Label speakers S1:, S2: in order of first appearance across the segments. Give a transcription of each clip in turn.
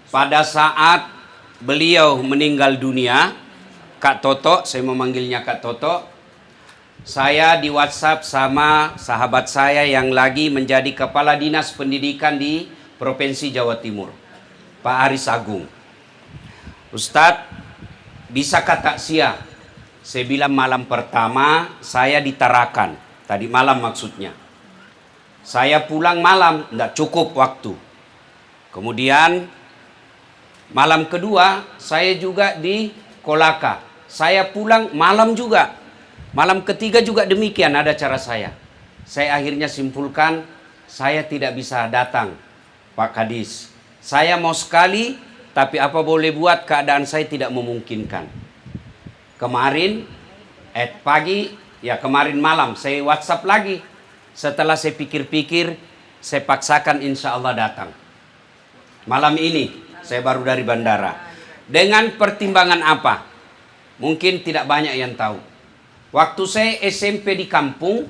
S1: pada saat beliau meninggal dunia, Kak Toto, saya memanggilnya Kak Toto, saya di WhatsApp sama sahabat saya yang lagi menjadi Kepala Dinas Pendidikan di Provinsi Jawa Timur, Pak Aris Agung. Ustadz, bisa takziah? Saya bilang malam pertama saya di Tarakan, tadi malam maksudnya. Saya pulang malam, tidak cukup waktu. Kemudian malam kedua saya juga di Kolaka. Saya pulang malam juga. Malam ketiga juga demikian ada cara saya. Saya akhirnya simpulkan saya tidak bisa datang, Pak Kadis. Saya mau sekali, tapi apa boleh buat, keadaan saya tidak memungkinkan. Kemarin pagi, ya kemarin malam saya WhatsApp lagi. Setelah saya pikir-pikir, saya paksakan insya Allah datang. Malam ini saya baru dari bandara. Dengan pertimbangan apa? Mungkin tidak banyak yang tahu. Waktu saya SMP di kampung,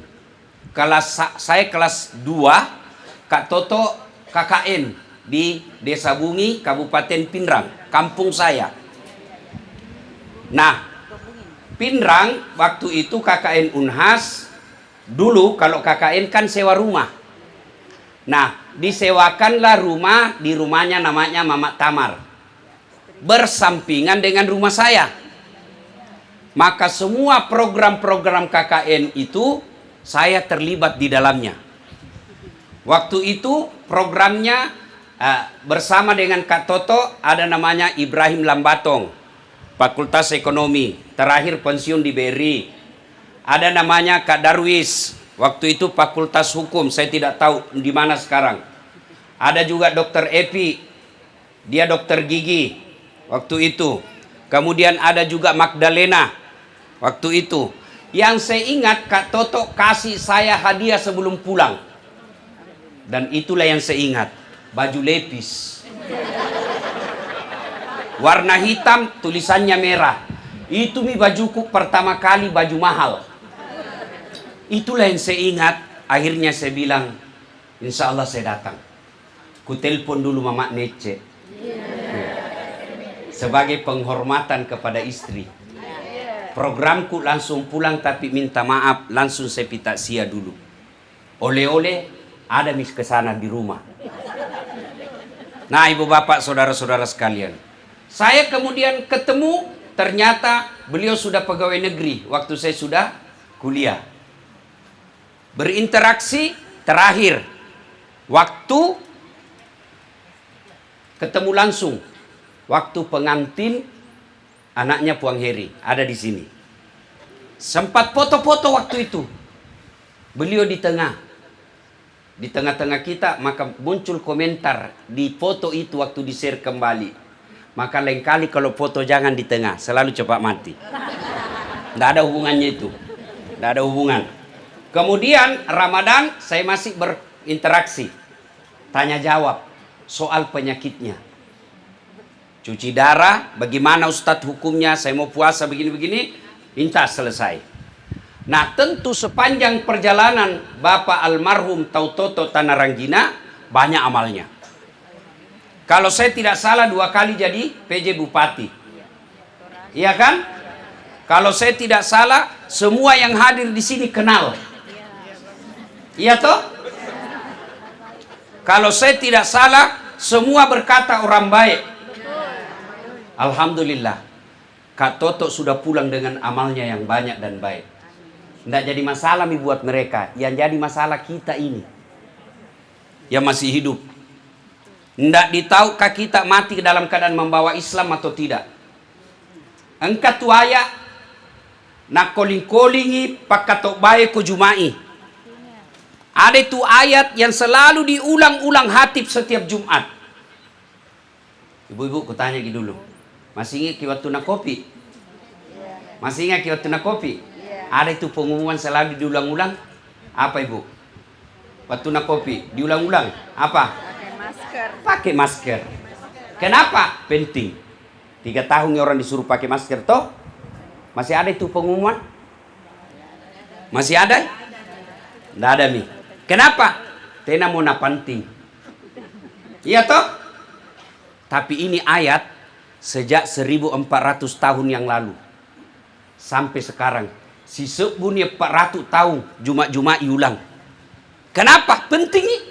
S1: saya kelas 2, Kak Toto KKN di Desa Bungi, Kabupaten Pinrang, kampung saya. Nah, Pinrang waktu itu KKN Unhas, dulu kalau KKN kan sewa rumah. Nah, disewakanlah rumah, di rumahnya namanya Mamak Tamar, bersampingan dengan rumah saya. Maka semua program-program KKN itu saya terlibat di dalamnya. Waktu itu programnya bersama dengan Kak Toto ada namanya Ibrahim Lambatong, Fakultas Ekonomi, terakhir pensiun di BRI. Ada namanya Kak Darwis, waktu itu Fakultas Hukum, saya tidak tahu di mana sekarang. Ada juga Dokter Epi, dia dokter gigi waktu itu. Kemudian ada juga Magdalena waktu itu. Yang saya ingat Kak Toto kasih saya hadiah sebelum pulang. Dan itulah yang saya ingat, baju lepis. Warna hitam, tulisannya merah. Itu bajuku pertama kali, baju mahal. Itulah yang saya ingat. Akhirnya saya bilang, insya Allah saya datang. Ku telepon dulu Mama Nece. Sebagai penghormatan kepada istri. Programku langsung pulang, tapi minta maaf, langsung saya takziah dulu. Oleh-oleh ada ke sana di rumah. Nah, ibu bapak, saudara-saudara sekalian. Saya kemudian ketemu, ternyata beliau sudah pegawai negeri waktu saya sudah kuliah. Berinteraksi terakhir waktu ketemu langsung, waktu pengantin anaknya Puang Heri ada di sini. Sempat foto-foto waktu itu. Beliau di tengah. Di tengah-tengah kita, maka muncul komentar di foto itu waktu di-share kembali. Maka lain kali kalau foto jangan di tengah, selalu cepat mati. Tidak ada hubungannya itu. Tidak ada hubungan. Kemudian Ramadan saya masih berinteraksi. Tanya jawab soal penyakitnya. Cuci darah, bagaimana Ustadz hukumnya, saya mau puasa begini-begini, minta selesai. Nah, tentu sepanjang perjalanan Bapak almarhum Tautoto Tanaranggina banyak amalnya. Kalau saya tidak salah 2 kali jadi PJ Bupati. Iya kan? Kalau saya tidak salah semua yang hadir di sini kenal. Iya toh? Kalau saya tidak salah semua berkata orang baik. Alhamdulillah. Kak Toto sudah pulang dengan amalnya yang banyak dan baik. Tidak jadi masalah buat mereka. Yang jadi masalah kita ini yang masih hidup. Tidak ditahukah kita mati dalam keadaan membawa Islam atau tidak. Engkat tuaya nak koling-kolingi pakatok bae ko jumai. Ada itu ayat yang selalu diulang-ulang hatib setiap Jumat. Ibu-ibu, kutanya dulu. Masih ingat waktu nak kopi? Masih ingat waktu nak kopi? Ada itu pengumuman selalu diulang-ulang. Apa ibu? Waktu nak kopi diulang-ulang. Apa?
S2: Pakai masker.
S1: Pakai masker. Kenapa? Penting. 3 tahun orang disuruh pakai masker toh. Masih ada itu pengumuman? Masih ada? Tidak ada mi. Kenapa? Tena mau penting. Iya toh? Tapi ini ayat sejak 1400 tahun yang lalu sampai sekarang. Si sebunya 400 tahun Jumat-Jumat ulang. Kenapa? Penting nih.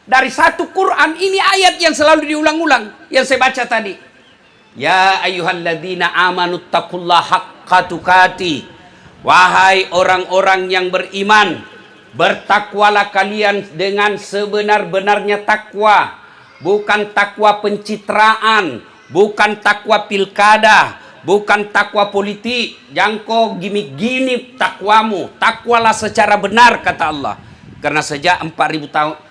S1: Dari satu Quran ini ayat yang selalu diulang-ulang yang saya baca tadi. Ya ayyuhalladzina amanu taqullaha haqqa tuqati. Wahai orang-orang yang beriman, bertakwalah kalian dengan sebenar-benarnya takwa. Bukan takwa pencitraan, bukan takwa pilkada, bukan takwa politik. Jangan gimmick-gimmick takwamu. Takwalah secara benar, kata Allah. Karena sejak 1400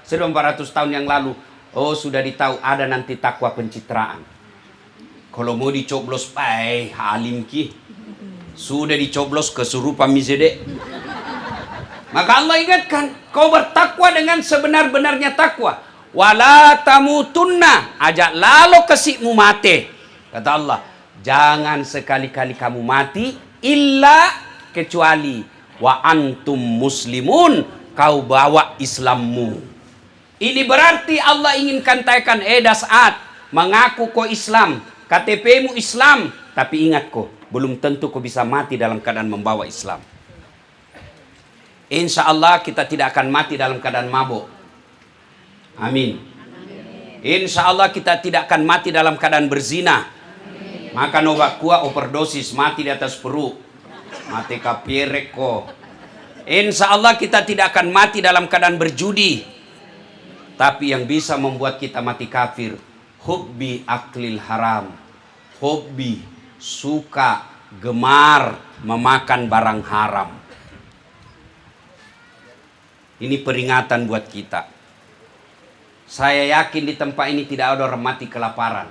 S1: tahun yang lalu, sudah ditahu ada nanti takwa pencitraan. Kalau mau dicoblos halim ki, sudah dicoblos kesurupan mizedek. Maka Allah ingatkan, kau bertakwa dengan sebenar-benarnya takwa. Wala tamutunna, ajak lalu kesikmu mati. Kata Allah, jangan sekali-kali kamu mati illa kecuali wa antum muslimun, kau bawa Islammu. Ini berarti Allah ingin katakan, Saat mengaku kau Islam, KTP-mu Islam, tapi ingat kau, belum tentu kau bisa mati dalam keadaan membawa Islam. Insya Allah kita tidak akan mati dalam keadaan mabuk. Amin. Insya Allah kita tidak akan mati dalam keadaan berzina. Makan obat kuat overdosis, mati di atas perut. Mati kapierek kok. Insya Allah kita tidak akan mati dalam keadaan berjudi. Tapi yang bisa membuat kita mati kafir, hubbi aklil haram. Hubbi, suka, gemar memakan barang haram. Ini peringatan buat kita. Saya yakin di tempat ini tidak ada orang mati kelaparan.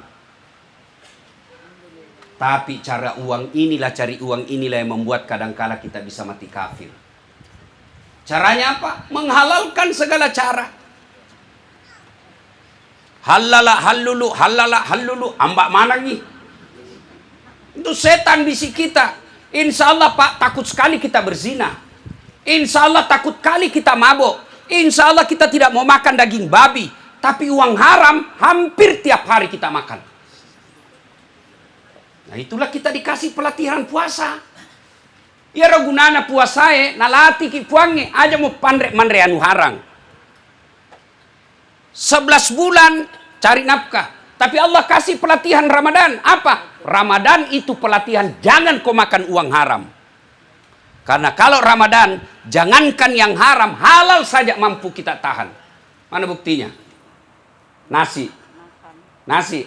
S1: Tapi cari uang inilah yang membuat kadangkala kita bisa mati kafir. Caranya apa? Menghalalkan segala cara. Halala halulu, ambak mana nih? Itu setan bisik kita. Insya Allah Pak, takut sekali kita berzina. Insya Allah takut kali kita mabuk. Insya Allah kita tidak mau makan daging babi. Tapi uang haram hampir tiap hari kita makan. Nah itulah kita dikasih pelatihan puasa. Ya gunana puasae, nalati ki puange, aja mau mandre anu harang. 11 bulan cari nafkah. Tapi Allah kasih pelatihan Ramadan. Apa? Ramadan itu pelatihan jangan kau makan uang haram. Karena kalau Ramadan, jangankan yang haram, halal saja mampu kita tahan. Mana buktinya? Nasi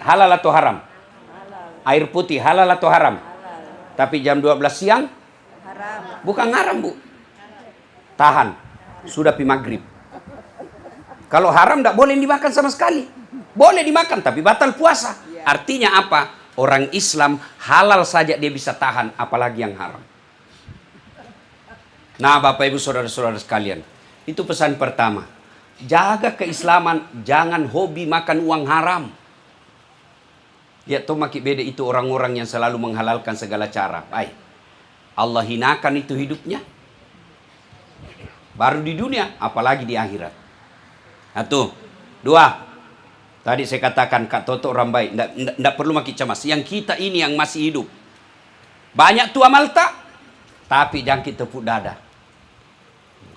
S1: halal atau haram? Air putih halal atau haram? Tapi jam 12 siang? Haram. Bukan haram, Bu. Tahan. Sudah pi maghrib. Kalau haram tidak boleh dimakan sama sekali. Boleh dimakan tapi batal puasa. Artinya apa? Orang Islam halal saja dia bisa tahan, apalagi yang haram. Nah, Bapak Ibu Saudara-saudara sekalian, itu pesan pertama. Jaga keislaman, jangan hobi makan uang haram. Ya, maki beda itu orang-orang yang selalu menghalalkan segala cara. Baik. Allah hinakan itu hidupnya. Baru di dunia, apalagi di akhirat. Satu. Dua. Tadi saya katakan, Kak Toto orang baik. Tidak perlu maki cemas. Yang kita ini yang masih hidup. Banyak tu amal tak, tapi jangan kita tepuk dada.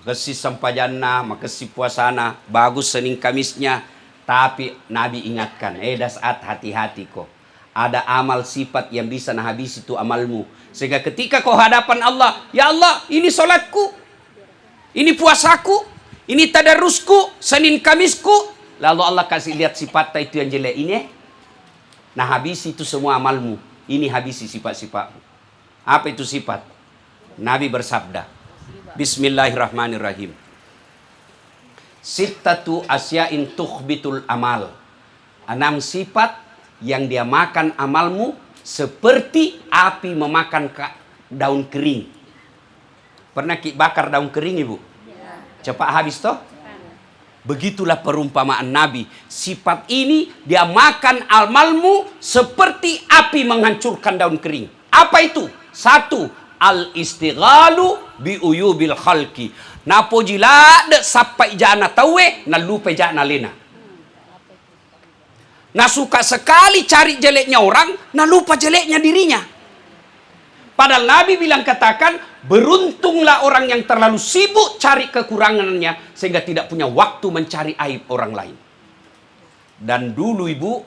S1: Makasih sampajana, makasih puasana, bagus Senin Kamisnya. Tapi Nabi ingatkan, Saat hati-hati kok. Ada amal sifat yang bisa habis itu amalmu. Sehingga ketika kau hadapan Allah, ya Allah, ini solatku, ini puasaku, ini tadarusku, Senin Kamisku. Lalu Allah kasih lihat sifat itu yang jelek ini. Nah habis itu semua amalmu. Ini habisi sifat-sifatmu. Apa itu sifat? Nabi bersabda, Bismillahirrahmanirrahim. Sittatu asya'in tukhbitul amal. 6 sifat yang dia makan amalmu seperti api memakan daun kering. Pernah bakar daun kering, Ibu? Cepat habis toh? Begitulah perumpamaan Nabi. Sifat ini dia makan amalmu seperti api menghancurkan daun kering. Apa itu? 1. Al-istighalu biuyubil khalqi. Napo jila de sampai jana tawe na lupa jana lena. Nah suka sekali cari jeleknya orang, nah lupa jeleknya dirinya. Padahal Nabi bilang katakan, beruntunglah orang yang terlalu sibuk cari kekurangannya sehingga tidak punya waktu mencari aib orang lain. Dan dulu ibu,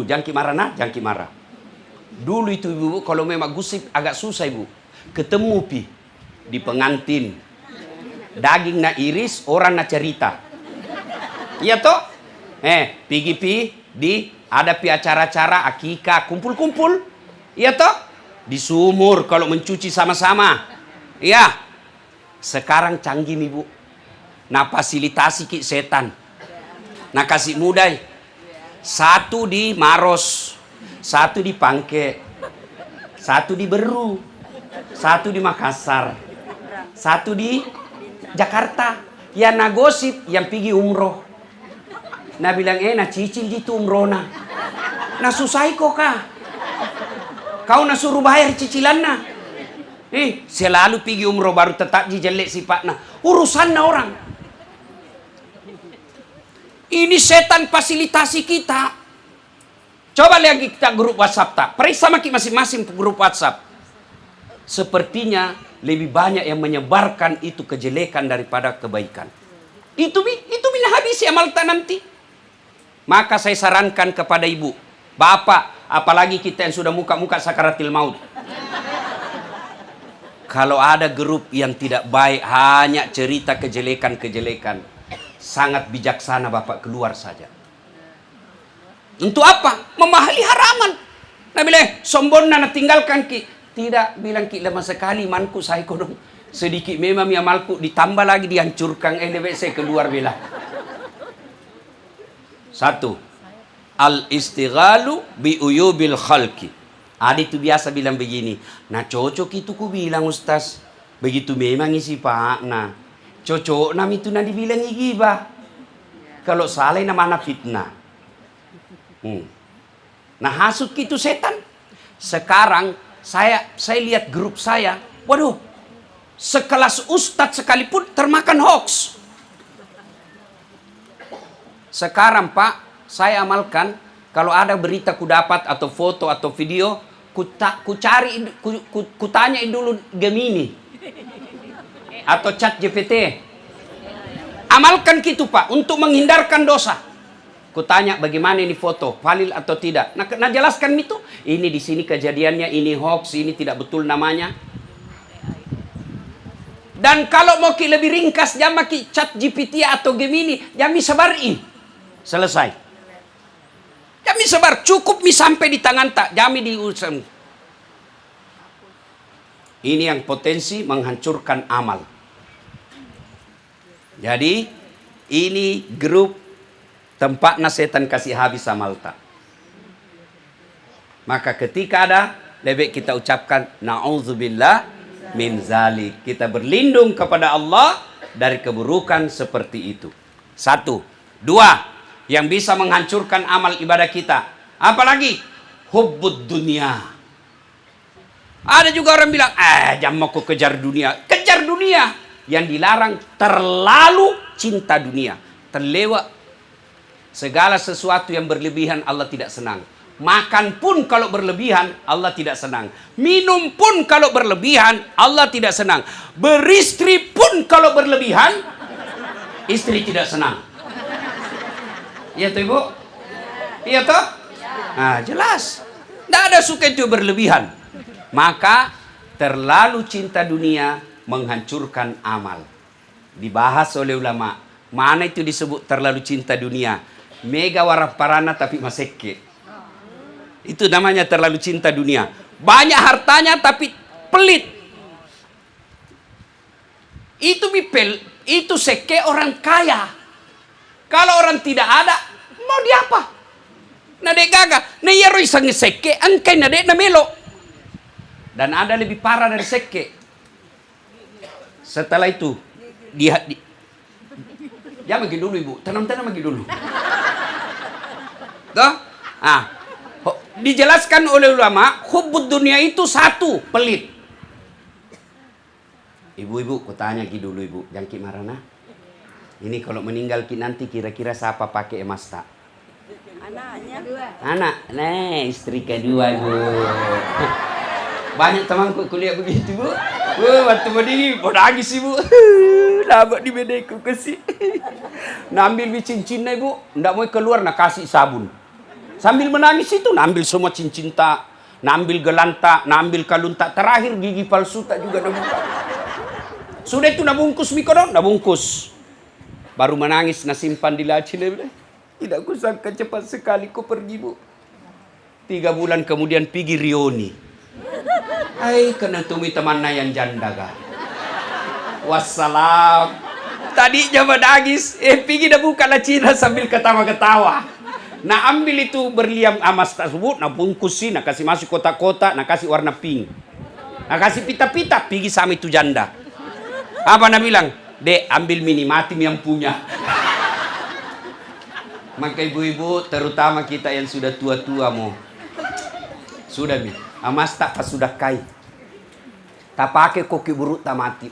S1: jangan marah nah, jangan marah. Dulu itu ibu, kalau memang gosip agak susah ibu. Ketemu pi di pengantin, daging na iris, orang na cerita. Iya toh? Pergi pi di ada pi acara-acara akikah, kumpul-kumpul. Iya toh? Di sumur kalau mencuci sama-sama. Iya. Sekarang canggih nih bu. Nah fasilitasi ki setan. Nah kasih mudai. Satu di Maros, satu di Pangke, satu di Beru, satu di Makassar, satu di Jakarta. Ya na gosip yang pergi umroh. Nah bilang nah cicil gitu umroh nah. Nah susah kok kah? Kau nak suruh bayar cicilan nah. Selalu pergi umroh baru tetap jelek sifatnya. Urusan na orang. Ini setan fasilitasi kita. Coba lihat kita grup WhatsApp tak. Periksa maki masing-masing grup WhatsApp. Sepertinya lebih banyak yang menyebarkan itu kejelekan daripada kebaikan. Itu bila habis amal tak nanti. Maka saya sarankan kepada ibu, bapak, apalagi kita yang sudah muka-muka sakaratil maut. Kalau ada grup yang tidak baik, hanya cerita kejelekan-kejelekan, sangat bijaksana bapak keluar saja. Untuk apa? Memahali haraman. Nah bilang, sombong na tinggalkan ki. Tidak, bilang ki lemah sekali manku saya kodong. Sedikit memang amalku ditambah lagi dihancurkan. Saya keluar bila. Satu, al-istighalu bi uyubil khalqi. Ada itu biasa bilang begini. Nah cocok itu ku bilang ustaz. Begitu memang isi pak. Nah cocok nam itu na dibilang gibah. Kalau salah nama fitnah. Nah hasut itu setan. Sekarang saya lihat grup saya. Waduh. Sekelas ustadz sekalipun termakan hoax. Sekarang pak, saya amalkan kalau ada berita ku dapat atau foto atau video, ku tanya dulu Gemini atau Chat GPT. Amalkan gitu pak untuk menghindarkan dosa. Ku tanya bagaimana ini foto, valid atau tidak. Nah jelaskan itu. Ini di sini kejadiannya, ini hoax, ini tidak betul namanya. Dan kalau mau lebih ringkas, jangan pakai Chat GPT atau Gemini, jangan sebarin. Selesai. Kami sebar, cukup sampai di tangan tak, jami diusam. Ini yang potensi menghancurkan amal. Jadi, ini grup tempatnya setan kasih habis amal tak. Maka ketika ada, lebih kita ucapkan, na'udzubillah min zalik. Kita berlindung kepada Allah dari keburukan seperti itu. Satu. Dua, yang bisa menghancurkan amal ibadah kita. Apalagi hubbud dunia. Ada juga orang bilang, jangan mau kejar dunia. Kejar dunia. Yang dilarang terlalu cinta dunia. Terlewat. Segala sesuatu yang berlebihan Allah tidak senang. Makan pun kalau berlebihan Allah tidak senang. Minum pun kalau berlebihan Allah tidak senang. Beristri pun kalau berlebihan istri tidak senang. Iya tuh ibu? Iya toh? Nah jelas. Tidak ada suka itu berlebihan. Maka terlalu cinta dunia menghancurkan amal. Dibahas oleh ulama. Mana itu disebut terlalu cinta dunia? Mega warah parana tapi maseke. Itu namanya terlalu cinta dunia. Banyak hartanya tapi pelit. Itu seke orang kaya. Kalau orang tidak ada, mau di apa? Nade gaga, na yero isang seke, angkay nade na melo. Dan ada lebih parah dari seke. Setelah itu, ya bagi dulu ibu, tenang-tenang bagi dulu. Toh? Dijelaskan oleh ulama, hubbud dunia itu satu, pelit. Ibu-ibu, kutanya dulu ibu, jangan ki marana. Ini kalau meninggal ki nanti kira-kira siapa pakai emas tak?
S2: Anaknya.
S1: Anak, nah istri kedua Bu. Banyak temanku kuliah begitu Bu. Waktu berdiri, mau nangis sih Bu. Lama di bedeku kasih. Nambil cincinnya Bu, ndak mau keluar nak kasih sabun. Sambil menangis itu, nambil semua cincin tak, nambil gelang tak, nambil kalung tak, terakhir gigi palsu tak juga nabuka. Sudah itu nabungkus mikodong, nabungkus. Baru menangis, nasimpan di laci. Tidak kusangka cepat sekali kau pergi Bu. 3 bulan kemudian pergi Rioni. Hai, kena tumi temannya yang janda kah? Wassalam. Tadi coba nangis, pergi dah buka lacina sambil ketawa-ketawa. Nah ambil itu berliam emas tersebut, nah bungkusin, nah kasih masuk kotak-kotak, nah kasih warna pink. Nah kasih pita-pita, pergi sama itu janda. Apa nak bilang? Dek, ambil mini matim yang punya. Maka ibu-ibu, terutama kita yang sudah tua-tua mau. Sudah Mi, emas tak pas sudah kai. Tak pakai koki buruk tak mati.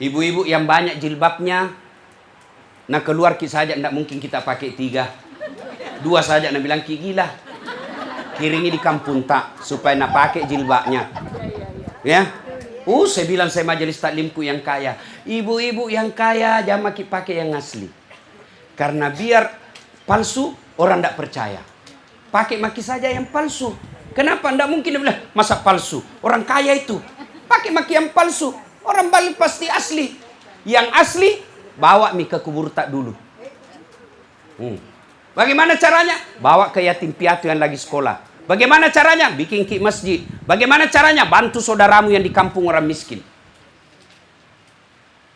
S1: Ibu-ibu yang banyak jilbabnya, nah keluar saja tidak mungkin kita pakai 3. 2 saja nak bilang gila. Kiringi di kampung tak supaya nak pakai jilbabnya. Ya. Saya bilang saya majelis taklimku yang kaya. Ibu-ibu yang kaya jangan pakai yang asli. Karena biar palsu orang tidak percaya. Pakai maki saja yang palsu. Kenapa? Tidak mungkin dia bilang masa palsu. Orang kaya itu pakai maki yang palsu. Orang balik pasti asli. Yang asli bawa mi ke kubur tak dulu. Bagaimana caranya? Bawa ke yatim piatu yang lagi sekolah. Bagaimana caranya? Bikin ki masjid. Bagaimana caranya? Bantu saudaramu yang di kampung orang miskin.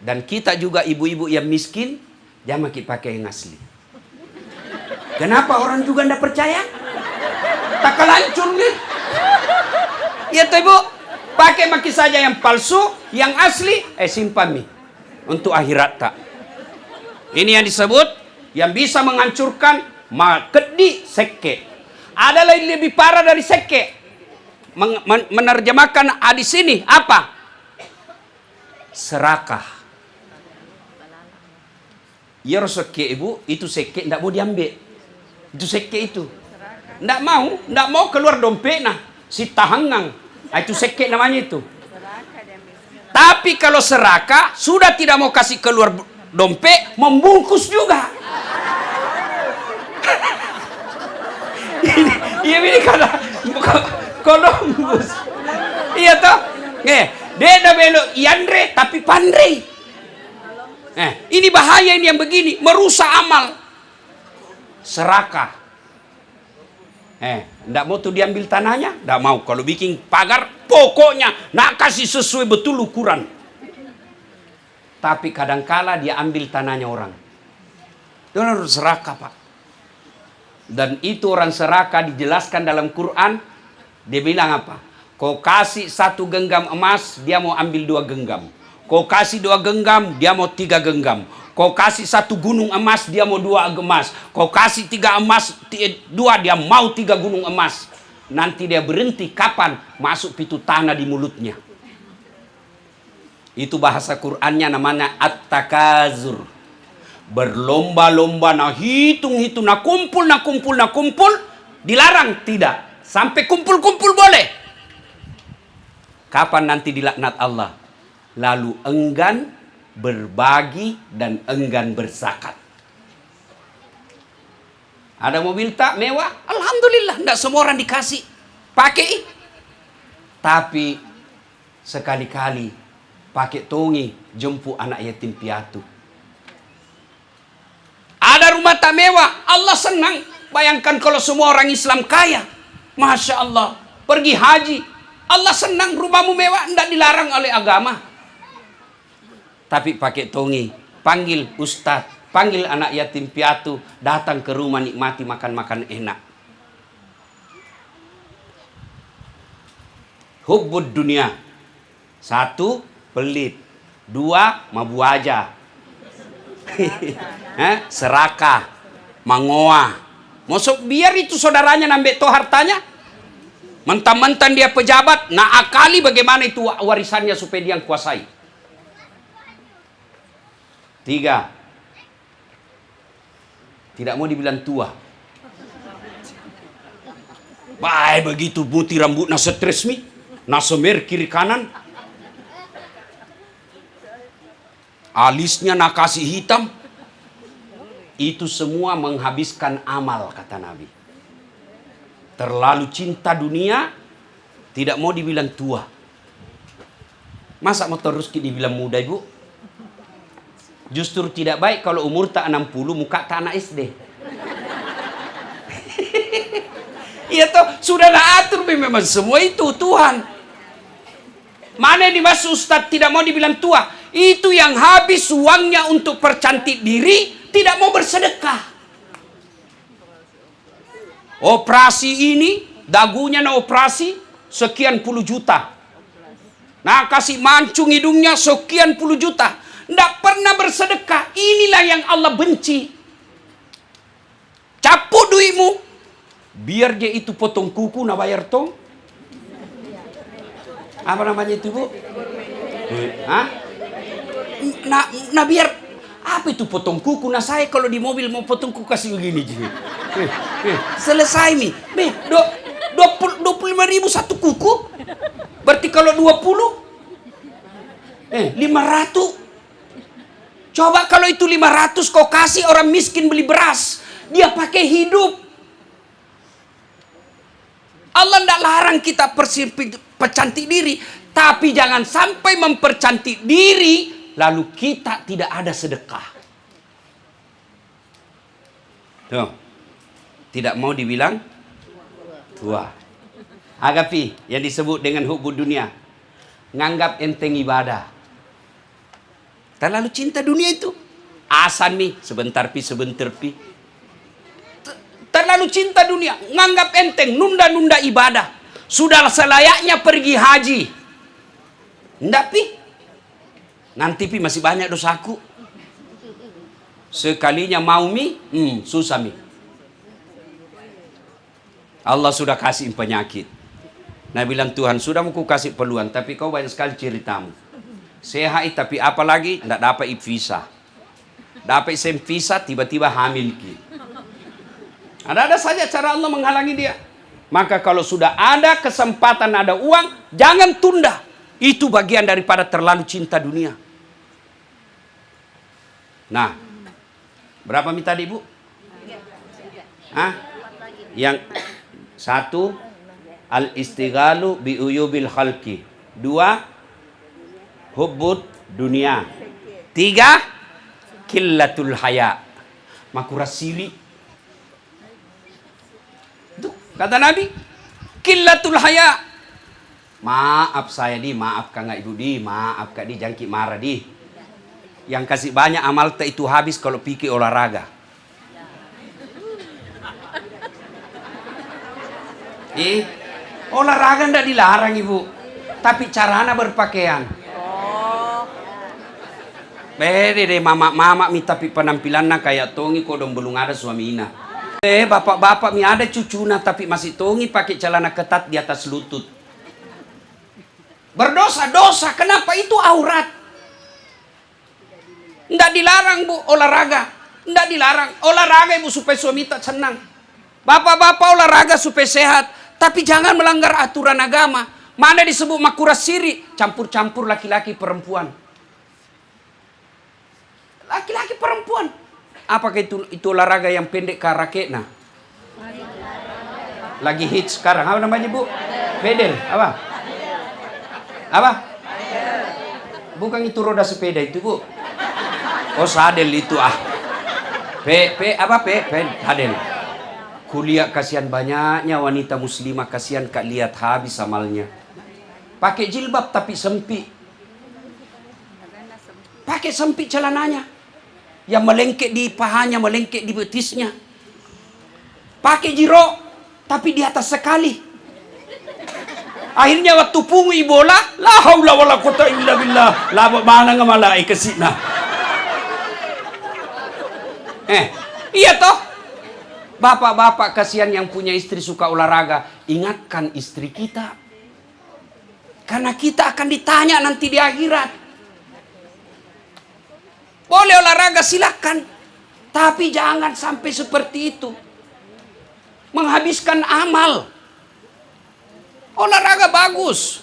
S1: Dan kita juga ibu-ibu yang miskin, jangan pakai yang asli. Kenapa orang juga tidak percaya? Tak kelancur nih. Ya tuh ibu, pakai maki saja yang palsu, yang asli, simpan nih untuk akhirat tak. Ini yang disebut yang bisa menghancurkan makedi seke. Ada lagi lebih parah dari seke. Menerjemahkan hadis ini apa? Serakah. Ya seke ibu, itu seke tidak mau diambil. Itu seke itu. Tidak mau keluar dompet nah. Si tahangang. Itu seke namanya itu. Tapi kalau serakah, sudah tidak mau kasih keluar dompet, membungkus juga. ini karena Columbus. Iya toh? Dia dah belok Yandre tapi pandai. Ini bahaya ini yang begini, merusak amal. Serakah. Ndak mau tuh diambil tanahnya, ndak mau. Kalau bikin pagar, pokoknya nak kasih sesuai betul ukuran. Tapi kadangkala dia ambil tanahnya orang. Itu harus serakah Pak. Dan itu orang serakah dijelaskan dalam Quran. Dia bilang apa? Kau kasih 1 genggam emas, dia mau ambil 2 genggam. Kau kasih 2 genggam, dia mau 3 genggam. Kau kasih 1 gunung emas, dia mau 2 emas. Kau kasih 3 emas, 2, dia mau 3 gunung emas. Nanti dia berhenti kapan? Masuk pitu tanah di mulutnya. Itu bahasa Qur'annya namanya at-takazur. Berlomba-lomba, nah hitung-hitung, nah kumpul. Dilarang? Tidak. Sampai kumpul-kumpul boleh. Kapan nanti dilaknat Allah? Lalu enggan berbagi dan enggan berzakat. Ada mobil tak mewah? Alhamdulillah, tidak semua orang dikasih. Pakai. Tapi sekali-kali pakai tongi jemput anak yatim piatu. Ada rumah tak mewah, Allah senang. Bayangkan kalau semua orang Islam kaya. Masya Allah, pergi haji. Allah senang, rumahmu mewah, tidak dilarang oleh agama. Tapi pakai tongi, panggil ustaz, panggil anak yatim piatu, datang ke rumah nikmati makan-makan enak. Hubbud dunia. 1, pelit. 2, mabu aja. Serakah, mangoa. Masuk biar itu saudaranya nambah to hartanya. Mentang-mentang dia pejabat, nah akali bagaimana itu warisannya supaya dia yang kuasai. 3, Tidak mau dibilang tua. Baik begitu putih rambut na stres mi, na semer kiri kanan. Alisnya na kasih hitam. Itu semua menghabiskan amal, kata Nabi. Terlalu cinta dunia, tidak mau dibilang tua. Masa mau terus dibilang muda, Ibu? Justru tidak baik kalau umur tak 60, muka tak anak SD. Iya toh, sudah atur memang semua itu Tuhan. Mana yang dimaksud Ustaz tidak mau dibilang tua? Itu yang habis uangnya untuk percantik diri, tidak mau bersedekah. Operasi ini, dagunya na operasi, sekian puluh juta. Nah, kasih mancung hidungnya sekian puluh juta. Tidak pernah bersedekah. Inilah yang Allah benci. Capuk duitmu, biar dia itu potong kuku na bayar tong. Apa namanya itu, Bu? Hah? Nah biar apa itu potong kuku? Nah saya kalau di mobil mau potong kuku kasih begini jadi. Selesai mi. 25.000 satu kuku. Berarti kalau 20 500. Coba kalau itu 500 kau kasih orang miskin beli beras, dia pakai hidup. Allah tidak larang kita percantik diri, tapi jangan sampai mempercantik diri lalu kita tidak ada sedekah. Tuh. Tidak mau dibilang tua. Agapi yang disebut dengan hubbu dunia, nganggap enteng ibadah. Terlalu cinta dunia itu. Asan nih, sebentar pi. Terlalu cinta dunia, nganggap enteng, nunda-nunda ibadah. Sudah selayaknya pergi haji. Ndak pi. Nanti pi masih banyak dosaku. Sekalinya mau mi, susah mi. Allah sudah kasih penyakit. Nah bilang Tuhan, sudah mau ku kasih peluang, tapi kau banyak sekali ceritamu. Sehat tapi apalagi tidak dapat visa. Dapat visa tiba-tiba hamil ki. Ada saja cara Allah menghalangi dia. Maka kalau sudah ada kesempatan, ada uang, jangan tunda. Itu bagian daripada terlalu cinta dunia. Nah, berapa minta tadi, Bu? Hah? Yang satu, al-istighalu bi uyubil khalqi. Dua, hubbud dunia. Tiga, killatul haya. Makurasili. Itu kata Nabi, killatul haya. Maaf saya di, maaf Kang Ibu di, maaf Kak di, jangan marah di. Yang kasih banyak amal tak itu habis kalau pikir olahraga. Olahraga ndak dilarang Ibu, tapi caranya berpakaian. Bede deh mama mi tapi penampilannya kayak tongi kodong belum ada suaminya. Bapak-bapak mi ada cucuna tapi masih tongi pakai celana ketat di atas lutut. Berdosa-dosa, kenapa itu aurat? Ndak dilarang Bu olahraga. Ndak dilarang. Olahraga Ibu supaya suami tak senang. Bapak-bapak olahraga supaya sehat, tapi jangan melanggar aturan agama. Mana disebut makuras siri, campur-campur laki-laki perempuan. Laki-laki perempuan. Apakah itu olahraga yang pendek karakena? Lagi hits sekarang. Apa namanya Bu? Pedal. Apa? Apa? Bukan itu roda sepeda itu Bu. Oh sadel itu ah. Sadel. Kuliah kasihan banyaknya wanita muslimah, kasihan Kak lihat habis amalnya. Pakai jilbab tapi sempit. Pakai sempit celananya. Yang melengket di pahanya, melengket di betisnya. Pakai jiro, tapi di atas sekali. Akhirnya waktu pungi bola, la haula wala quwata illa billah. La mana ngamalai kesina. Iya toh? Bapak-bapak kasihan yang punya istri suka olahraga, ingatkan istri kita. Karena kita akan ditanya nanti di akhirat. Boleh olahraga silakan. Tapi jangan sampai seperti itu. Menghabiskan amal. Olahraga bagus.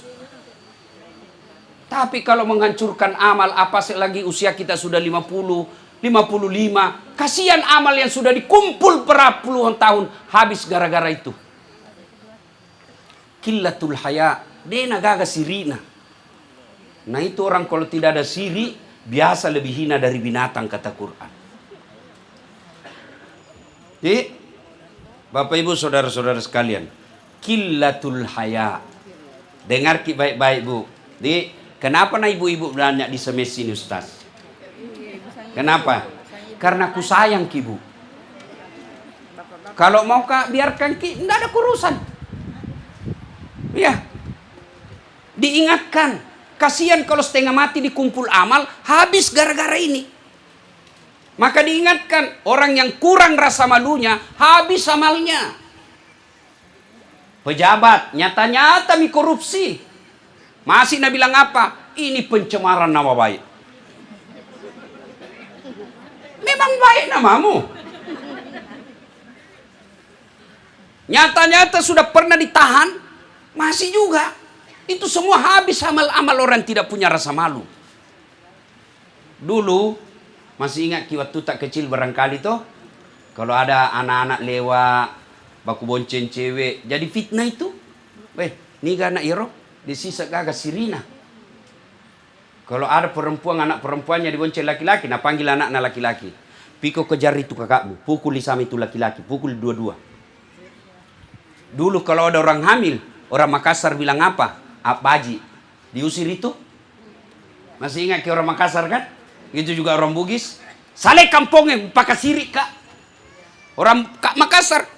S1: Tapi kalau menghancurkan amal, apa lagi usia kita sudah 50, 55. Kasihan amal yang sudah dikumpul puluhan tahun, habis gara-gara itu. Qillatul haya, dena gaga sirina. Nah itu orang kalau tidak ada siri, biasa lebih hina dari binatang, kata Quran. Jadi, Bapak Ibu saudara-saudara sekalian, qillatul haya. Dengar baik-baik Bu. Jadi, kenapa ibu-ibu banyak di semes ini Ustaz? Kenapa? Karena ku sayang ki Bu. Kalau mau kak biarkan ki, tidak ada urusan. Ya, diingatkan. Kasihan kalau setengah mati dikumpul amal, habis gara-gara ini. Maka diingatkan, orang yang kurang rasa malunya, habis amalnya. Pejabat, nyata-nyata korupsi. Masih Nabi bilang apa? Ini pencemaran nama baik. Memang baik namamu. Nyata-nyata sudah pernah ditahan, masih juga. Itu semua habis amal-amal orang tidak punya rasa malu. Dulu, masih ingat waktu tak kecil barangkali toh, kalau ada anak-anak lewat, baku bonceng cewek, jadi fitnah itu. Ni anak iro, disisa gagas sirina. Kalau ada perempuan, anak perempuannya dibonceng laki-laki, nah panggil anak laki-laki. Piko kejar itu kakakmu, pukul sama itu laki-laki, pukul dua-dua. Dulu kalau ada orang hamil, orang Makassar bilang apa? Baji, diusir itu. Masih ingat ke orang Makassar kan? Itu juga orang Bugis. Sale kampungnya, pakai sirik kak. Orang Makassar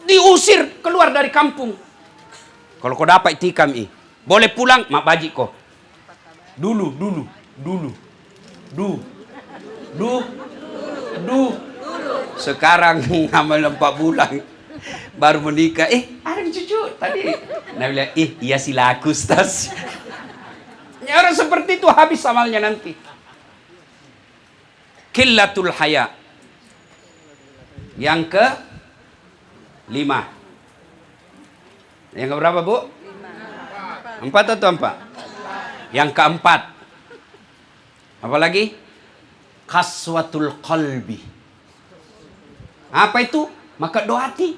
S1: diusir keluar dari kampung. Kalau kau dapat tikam boleh pulang, mak baji kau. Dulu. Sekarang amal 4 bulan baru menikah. Ada cucu tadi. Nah bilang, iya silaku Ustaz. Ya, orang seperti itu habis amalnya nanti. Qillatul haya. Yang ke 5. Yang ke berapa Bu? 4 atau 4? Yang keempat. Apa lagi? Qaswatul qalbi. Apa itu? Maka doa hati.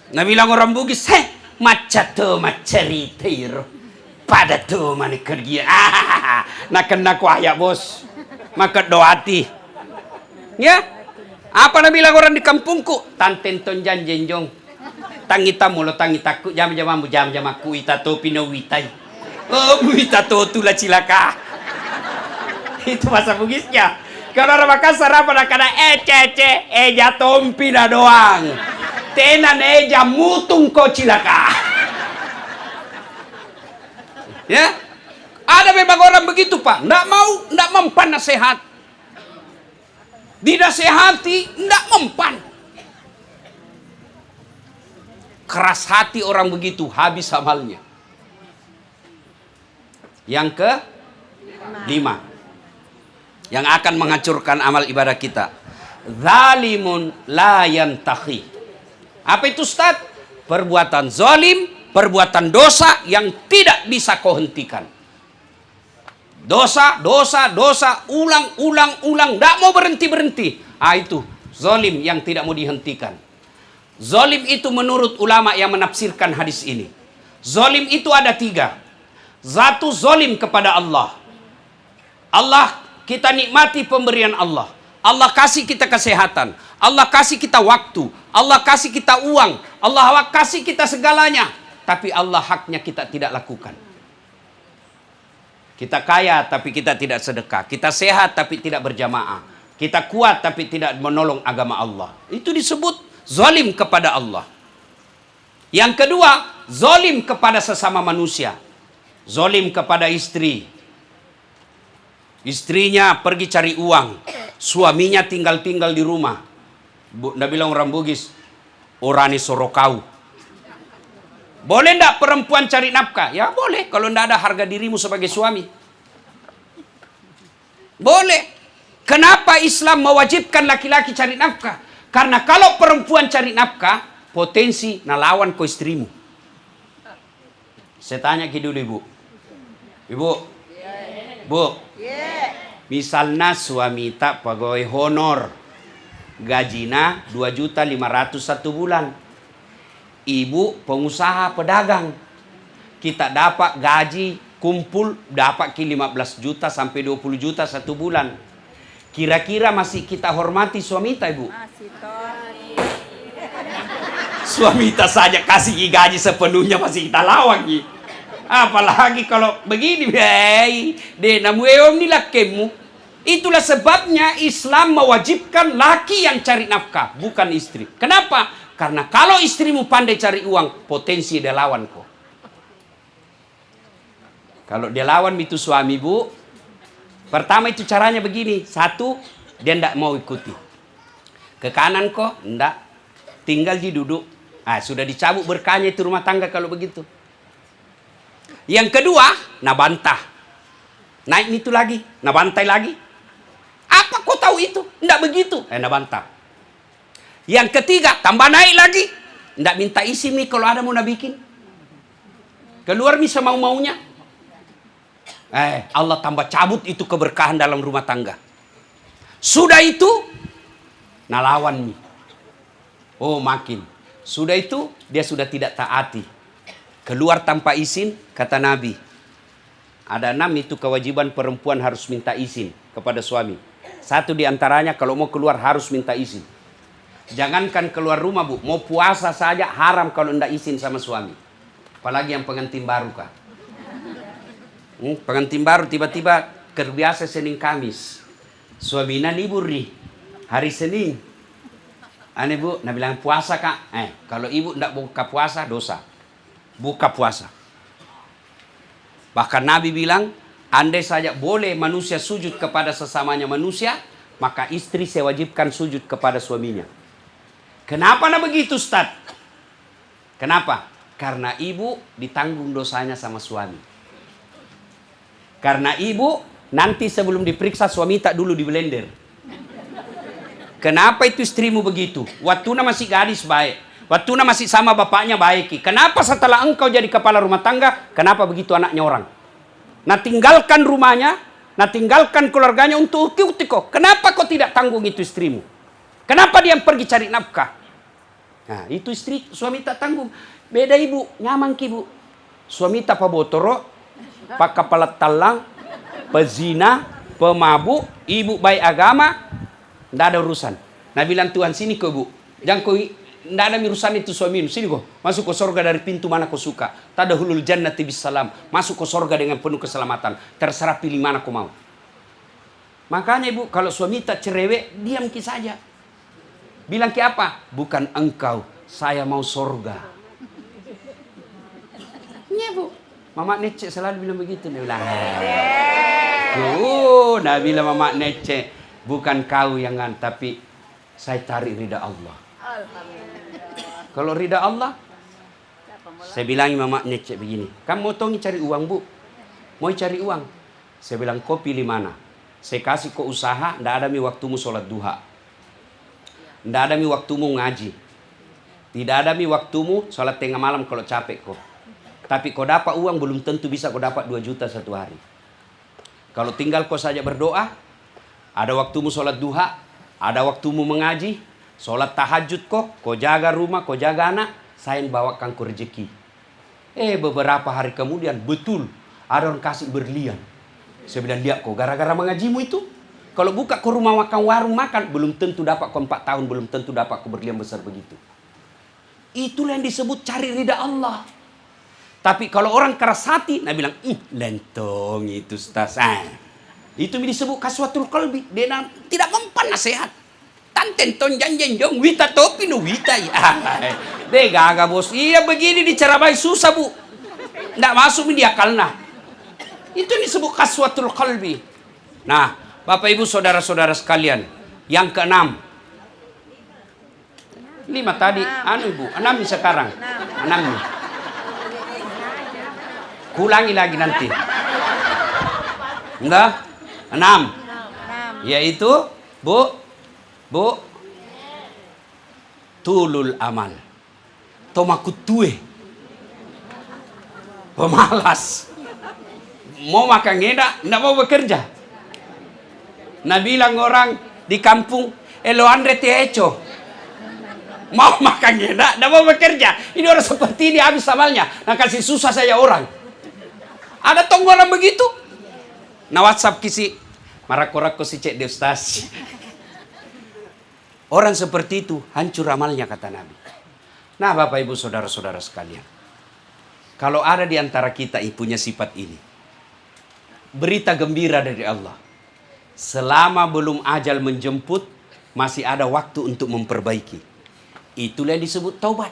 S1: Nah bilang orang Bugis, maca cerita pada tu mana kerja. Nak kena kuayak bos. Maka doa hati. Ya? Apa nak bilang orang di kampungku? Tanten tonjan jenjong. Tangita mulo tangita ku jam aku ita to pinawitai. Oh, ita to tula cilaka. Itu bahasa Bugisnya. Kalau orang Makassar apa nak kena cece eja tompina doang. Tenan eja mutung ko cilaka. Ya? Ada memang orang begitu Pak. Nggak mempan nasihat. Dinasehati, nggak mempan. Keras hati orang begitu, habis amalnya. Yang ke 5. Yang akan menghancurkan amal ibadah kita. Zalimun la yantahi. Apa itu Ustaz? Perbuatan zalim, perbuatan dosa yang tidak bisa kau hentikan. Dosa, ulang, tidak mau berhenti. Itu zalim yang tidak mau dihentikan. Zalim itu menurut ulama yang menafsirkan hadis ini. Zalim itu ada 3. Satu, zalim kepada Allah. Allah, kita nikmati pemberian Allah. Allah kasih kita kesehatan. Allah kasih kita waktu. Allah kasih kita uang. Allah kasih kita segalanya. Tapi Allah haknya kita tidak lakukan. Kita kaya tapi kita tidak sedekah. Kita sehat tapi tidak berjamaah. Kita kuat tapi tidak menolong agama Allah. Itu disebut zalim kepada Allah. Yang kedua, zalim kepada sesama manusia. Zalim kepada istri. Istrinya pergi cari uang. Suaminya tinggal di rumah. Nabi bilang orang Bugis, orani sorokau. Boleh enggak perempuan cari nafkah? Ya boleh, kalau enggak ada harga dirimu sebagai suami. Boleh. Kenapa Islam mewajibkan laki-laki cari nafkah? Karena kalau perempuan cari nafkah, potensi nalawan ko istrimu. Saya tanya ke dulu ibu. Ibu. Bu. Misalnya suami tak pegawai honor. Gajina 2.500.000 satu bulan. Ibu pengusaha pedagang. Kita dapat gaji kumpul dapat ke 15 juta sampai 20 juta satu bulan. Kira-kira masih kita hormati suami tak ibu? Suami tak saja kasih gaji sepenuhnya masih kita lawan. Apalagi kalau begini, deh namu eom ni lakemu. Itulah sebabnya Islam mewajibkan laki yang cari nafkah, bukan istri. Kenapa? Karena kalau istrimu pandai cari uang, potensi dia lawan kok. Kalau dia lawan itu suami bu, pertama itu caranya begini. Satu, dia tidak mau ikuti. Ke kanan kok, tidak. Tinggal di duduk. Sudah dicabut berkahnya itu rumah tangga kalau begitu. Yang kedua, nah bantah. Naik itu lagi, nah bantai lagi. Apa kau tahu itu? Tidak begitu. Nah bantah. Yang ketiga, tambah naik lagi. Tidak minta isi mi kalau ada mau nak bikin. Keluar mi semau-maunya. Allah tambah cabut itu keberkahan dalam rumah tangga. Sudah itu, nah lawan mi. Oh makin. Sudah itu, dia sudah tidak taati. Keluar tanpa izin, kata Nabi. Ada 6 itu kewajiban perempuan harus minta izin kepada suami. Satu diantaranya kalau mau keluar harus minta izin. Jangankan keluar rumah bu, mau puasa saja haram kalau tidak izin sama suami. Apalagi yang pengantin baru kah. Pengantin baru tiba-tiba terbiasa Senin Kamis. Suaminya libur nih, hari Senin. Aneh bu, nah bilang puasa kak. Kalau ibu tidak buka puasa dosa. Buka puasa. Bahkan Nabi bilang, andai saja boleh manusia sujud kepada sesamanya manusia, maka istri saya wajibkan sujud kepada suaminya. Kenapa nak begitu Ustaz? Kenapa? Karena ibu ditanggung dosanya sama suami. Karena ibu nanti sebelum diperiksa suami tak dulu di blender. Kenapa itu istrimu begitu? Waktu masih gadis baik. Waktu masih sama bapaknya baik. Kenapa setelah engkau jadi kepala rumah tangga, kenapa begitu anaknya orang? Nah tinggalkan rumahnya, nah tinggalkan keluarganya untuk ikuti kok. Kenapa kau tidak tanggung itu istrimu? Kenapa dia pergi cari nafkah? Nah itu istri, suami tak tanggung. Beda ibu, nyaman ki ibu. Suami tak pabotoro, pak kepala talang, pezina, pemabuk, ibu baik agama, tidak ada urusan. Nah bilang Tuhan sini kok bu, jangan kau tidak ada urusan itu suamimu. Sini kok, masuk ke sorga dari pintu mana kau suka. Tadahulul jannati bisalam, masuk ke sorga dengan penuh keselamatan. Terserah pilih mana kau mau. Makanya ibu, kalau suami tak cerewet, diam ki saja. Bilang ke apa? Bukan engkau, saya mau sorga. Iya bu, Mama Nece selalu bilang begitu. Dia bilang, nah bilang Mama Nece, bukan kau yang tapi saya cari ridha Allah. Kalau ridha Allah, saya bilang Mama Nece begini, kamu mau tongi cari uang bu? Mau cari uang? Saya bilang kau pilih mana? Saya kasih kau usaha, tidak ada mi waktumu sholat duha. Tidak ada mi waktumu ngaji. Tidak ada mi waktumu sholat tengah malam kalau capek kau. Tapi kau dapat uang belum tentu bisa kau dapat 2 juta satu hari. Kalau tinggal kau saja berdoa, ada waktumu sholat duha, ada waktumu mengaji, sholat tahajud kau jaga rumah, kau jaga anak, saya bawakan kau rezeki. Beberapa hari kemudian betul ada orang kasih berlian. Saya bilang lihat kau gara-gara mengajimu itu. Kalau buka ke rumah makan warung makan, belum tentu dapat kau 4 tahun, belum tentu dapat kau berlian besar begitu. Itulah yang disebut cari ridha Allah. Tapi kalau orang keras hati, nah bilang, lentong itu Ustaz. Itu disebut kaswatul qalbi. Dia tidak mempan nasihat. Tanten ton janjen jong, wita topi no wita. Deh gaga bos. Iya begini dicerabai susah bu. Tidak masuk di akalnya. Itu disebut kaswatul qalbi. Nah, Bapak Ibu saudara-saudara sekalian, yang ke-6. 5 tadi, Ibu, 6 sekarang. 6 nih. Kulangi lagi nanti. Enggak? 6. Yaitu, Bu, tulul amal. Tomakutue. Pemalas. Mau makan enak, tidak mau bekerja. Nah bilang orang di kampung, lo andre te hecho. Mau makan enak, tidak mau bekerja. Ini orang seperti ini habis amalnya. Nah kasih susah saya orang. Ada tonggolan begitu. Nah WhatsApp kisi, marak-korak si cek de ustaz. Orang seperti itu hancur amalnya kata Nabi. Nah Bapak Ibu Saudara-saudara sekalian, kalau ada di antara kita yang punya sifat ini, berita gembira dari Allah. Selama belum ajal menjemput, masih ada waktu untuk memperbaiki. Itulah yang disebut taubat.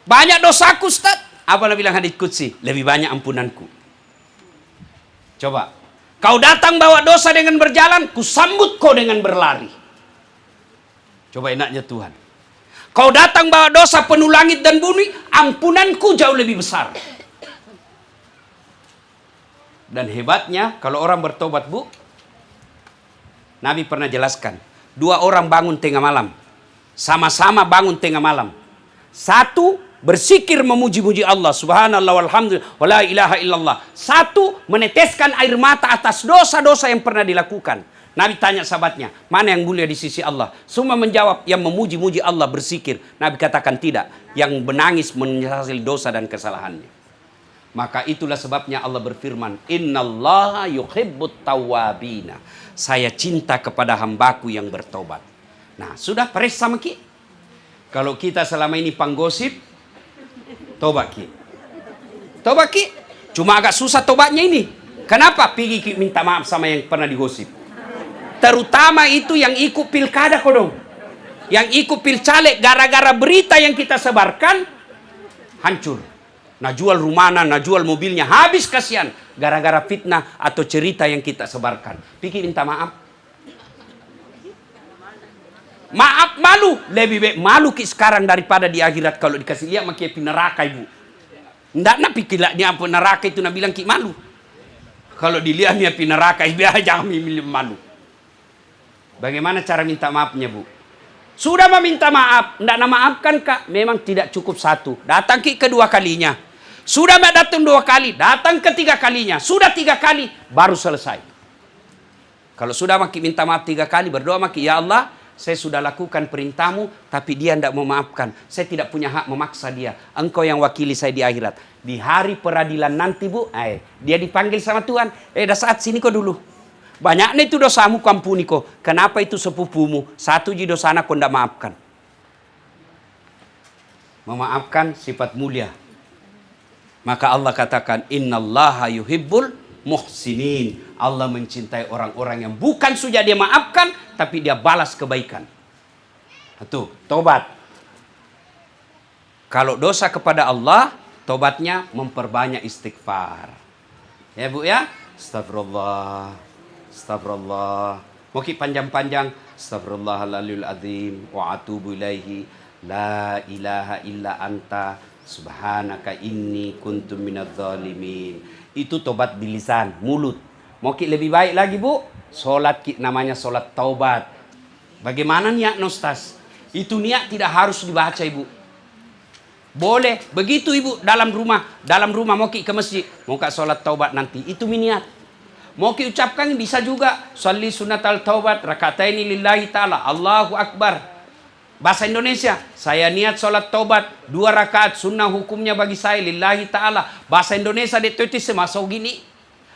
S1: Banyak dosaku Ustaz. Apa bilang hadits qudsi? Lebih banyak ampunanku. Coba. Kau datang bawa dosa dengan berjalan, ku sambut kau dengan berlari. Coba enaknya Tuhan. Kau datang bawa dosa penuh langit dan bumi, ampunanku jauh lebih besar. Dan hebatnya, kalau orang bertobat, Bu, Nabi pernah jelaskan, 2 orang bangun tengah malam. Sama-sama bangun tengah malam. Satu, bersikir memuji-muji Allah. Subhanallah walhamdulillah wa la ilaha illallah. Satu, meneteskan air mata atas dosa-dosa yang pernah dilakukan. Nabi tanya sahabatnya, mana yang mulia di sisi Allah? Semua menjawab, yang memuji-muji Allah bersikir. Nabi katakan tidak, yang menangis menyesali dosa dan kesalahannya. Maka itulah sebabnya Allah berfirman, innallaha yuhibbut tawwabina. Saya cinta kepada hambaku yang bertobat. Nah, sudah peres sama Ki. Kalau kita selama ini panggosip, tobat Ki. Tobat Ki. Cuma agak susah tobatnya ini. Kenapa? Pergi Ki minta maaf sama yang pernah digosip. Terutama itu yang ikut pilkada kodong. Yang ikut pilcaleg, gara-gara berita yang kita sebarkan, hancur. Nah jual rumahnya, nah jual mobilnya, habis kasihan. Gara-gara fitnah atau cerita yang kita sebarkan. Pergi minta maaf. Maaf malu. Lebih baik malu Ki sekarang daripada di akhirat. Kalau dikasih lihat makin neraka Ibu. Nggak nak pikir lah dia apa neraka itu nak bilang Ki malu. Kalau dilihat dia neraka, biar jangan milih malu. Bagaimana cara minta maafnya Bu? Sudah meminta maaf, tidak maafkan Kak, memang tidak cukup satu. Datang Ki kedua kalinya. Sudah datang 2 kali, datang ketiga kalinya. Sudah 3 kali, baru selesai. Kalau sudah maki minta maaf 3 kali, berdoa maki, ya Allah, saya sudah lakukan perintahmu, tapi dia tidak mau maafkan. Saya tidak punya hak memaksa dia. Engkau yang wakili saya di akhirat. Di hari peradilan nanti Bu, dia dipanggil sama Tuhan. Dah saat sini kau dulu. Banyaknya itu dosamu ku ampuni kau. Kenapa itu sepupumu? Satu ji dosana kau tidak maafkan. Memaafkan sifat mulia. Maka Allah katakan, innallaha yuhibbul muhsinin. Allah mencintai orang-orang yang bukan saja dia maafkan, tapi dia balas kebaikan. Itu tobat. Kalau dosa kepada Allah, tobatnya memperbanyak istighfar. Ya Bu ya, astagfirullah, astagfirullah. Mungkin panjang-panjang, astagfirullahaladzim azim wa atubu ilaihi la ilaha illa anta subhanaka inni kuntu minadz zalimin. Itu tobat di lisan, mulut. Mungkin lebih baik lagi Bu, solat namanya solat taubat. Bagaimana niat Ustaz? Itu niat tidak harus dibaca Ibu. Boleh, begitu Ibu dalam rumah mau ke masjid, mau ke solat taubat nanti, itu niat. Mau ucapkan bisa juga, sholli sunnatal taubat rakataini lillahi ta'ala, Allahu Akbar. Bahasa Indonesia, saya niat sholat taubat 2 rakaat sunnah hukumnya bagi saya lillahi ta'ala. Bahasa Indonesia itu semasuk gini.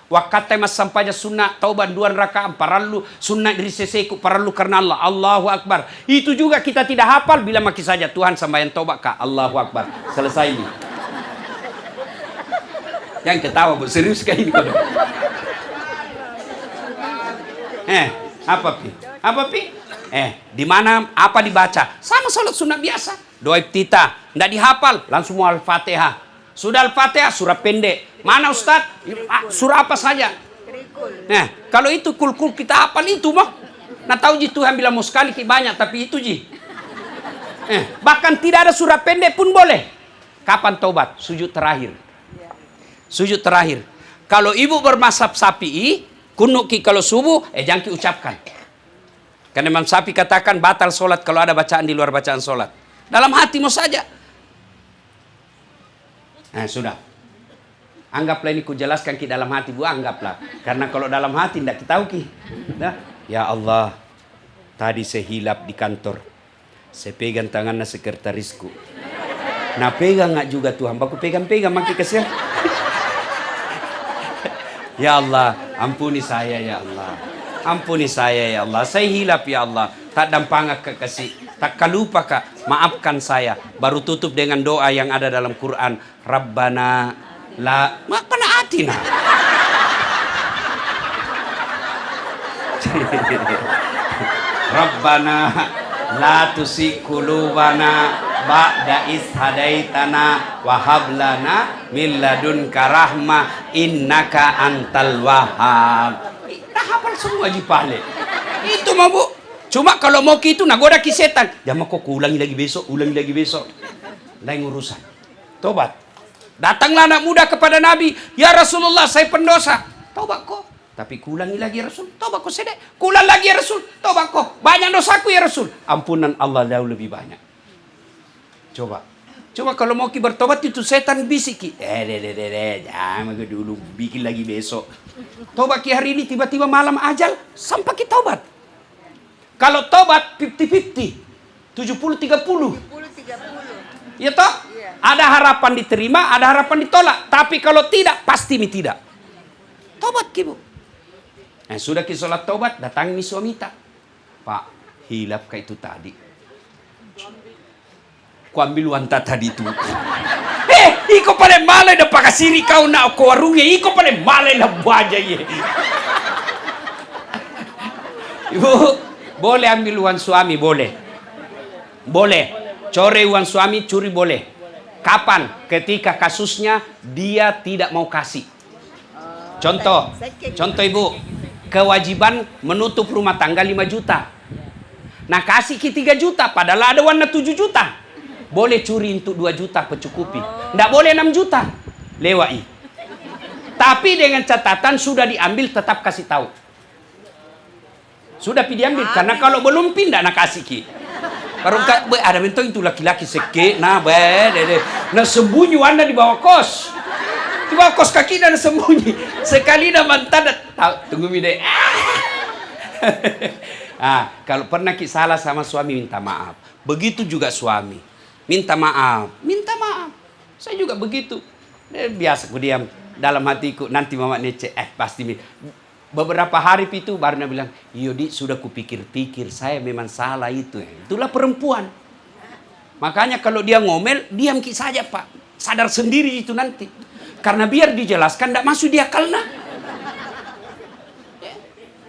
S1: Waktu mas sampainya sunnah taubat 2 rakaat parallu sunnah dari seseku parallu karena Allah. Allahu Akbar. Itu juga kita tidak hafal bila maki saja Tuhan sambayan taubat kak. Allahu Akbar. Selesai ini. Yang ketawa Bu, serius kayak ini kode. Apa Pi? Apa Pi? Di mana apa dibaca? Sama sholat sunnah biasa. Doa iftitah, enggak dihafal, langsung mau Al-Fatihah. Sudah Al-Fatihah surah pendek. Mana Ustaz? Surah apa saja? Kalau itu kul kita hafal itu mah. Nah tahu ji Tuhan bilang mau sekali banyak, tapi itu ji. Bahkan tidak ada surah pendek pun boleh. Kapan taubat? Sujud terakhir. Sujud terakhir. Kalau ibu bermazhab Syafi'i, Kunuk ki kalau subuh, jangan ki ucapkan. Karena Imam Syafi'i katakan batal solat kalau ada bacaan di luar bacaan solat. Dalam hatimu saja. Nah, sudah. Anggaplah ini kujelaskan ki dalam hati, Bu, anggaplah. Karena kalau dalam hati tidak kita tahu ki. Nah, ya Allah, tadi saya hilap di kantor. Saya pegang tangannya sekretarisku. Nah, pegang nggak juga Tuhan? Baku pegang-pegang makin kesel. Ya Allah, ampuni saya ya Allah. Ampuni saya ya Allah. Saya hilap ya Allah. Tak dampangak kekasih. Tak kalupa kak. Maafkan saya. Baru tutup dengan doa yang ada dalam Quran. Rabbana la maafkan atina. Rabbana la tusi kulubana ba'da is hadaitana wa hab lana min ladunka rahmah innaka antal wahhab. Dah hafal semua jipale. Itu mah Bu. Cuma kalau mau gitu nagoda ki setan. Jangan kok ulangi lagi besok, ulangi lagi besok. Lain urusan. Tobat. Datanglah anak muda kepada Nabi, "Ya Rasulullah, saya pendosa." Tobat kok. Tapi kulangi lagi ya Rasul. Tobat kok sedek. Kulang lagi ya Rasul. Tobat kok. Banyak dosaku ya Rasul. Ampunan Allah jauh lebih banyak. Coba kalau mau ki bertobat itu setan bisik ki. Jangan dulu, bikin lagi besok. Tobat ki hari ini tiba-tiba malam ajal, sampai ki tobat. Kalau tobat 50-50, 70-30. 70-30. Ya toh? Iya. Ada harapan diterima, ada harapan ditolak. Tapi kalau tidak, pasti tidak. Tobat ki Bu. Nah, sudah ki sholat tobat, datangi suami tak. Pak, hilap kayak itu tadi. Ku ambil wanta tadi tu. Iko pale malay na pakasiri kau na ko warungnya. Iko pale malay na buaja ye. Ibu, boleh ambil uang suami, boleh. Boleh. Core uang suami, curi boleh. Kapan? Ketika kasusnya dia tidak mau kasih. Contoh Ibu, kewajiban menutup rumah tangga 5 juta. Nah kasih ki 3 juta, padahal ada warna 7 juta. Boleh curi untuk 2 juta pencukupi. Tidak boleh 6 juta. Lewai. Tapi dengan catatan sudah diambil tetap kasih tahu. Sudah diambil. Karena kalau belum pindah nak kasih ki. Baru ada bentuk itu laki-laki seke. Nah sembunyi anda di bawah kos. Di bawah kos kaki dan sembunyi. Sekali dah mantan. Tunggu mide. Kalau pernah ki salah sama suami minta maaf. Begitu juga suami. Minta maaf. Saya juga begitu. Biasa ku diam dalam hatiku. Nanti mama nece. Pasti. Beberapa hari itu baru dia bilang, "Yodi, sudah kupikir-pikir. Saya memang salah itu." Itulah perempuan. Makanya kalau dia ngomel, diam ki saja Pak. Sadar sendiri itu nanti. Karena biar dijelaskan, tidak masuk dia kalna.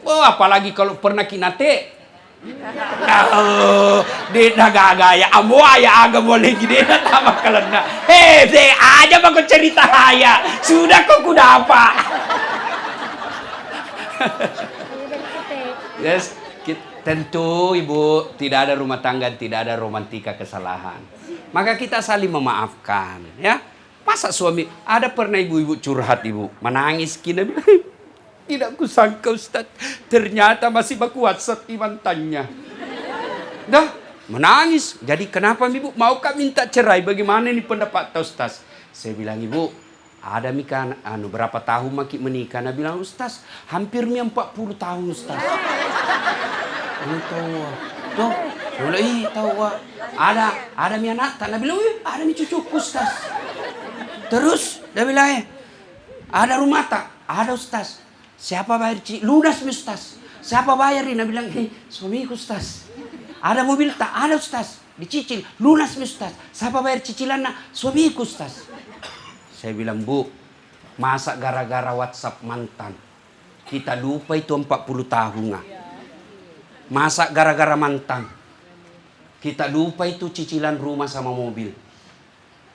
S1: Apalagi kalau pernah kinate. Di naga-gaya amo aya aga boleh gini nama kalena. Saya aja baku cerita haya. Sudah kok kuda apa? Yes, tentu Ibu tidak ada rumah tangga, tidak ada romantika kesalahan. Maka kita saling memaafkan, ya. Masa suami ada pernah ibu-ibu curhat Ibu, menangis kina bilang, "Tidak kusangka Ustaz, ternyata masih baku WhatsApp mantannya." Dah, menangis. Jadi kenapa Ibu? Maukah minta cerai? Bagaimana ini pendapat Ustaz? Saya bilang, "Ibu, ada mika berapa tahun maki menikah?" Nah bilang, "Ustaz, hampir 40 tahun Ustaz." Tahu. Tuh, tahu. Ada mi anak, tak bilang, "Ada mi cucuku Ustaz." Terus dia bilang, "Ada rumah tak?" "Ada Ustaz." "Siapa bayar lunas mi Ustaz?" "Siapa bayar ini?" Dia bilang, "Suamiku Ustaz." "Ada mobil tak?" "Ada Ustaz." "Dicicil." "Lunas mi Ustaz." "Siapa bayar cicilan nak?" "Suamiku Ustaz." Saya bilang, "Bu, masa gara-gara WhatsApp mantan kita lupa itu 40 tahun nggak? Masa gara-gara mantan kita lupa itu cicilan rumah sama mobil?"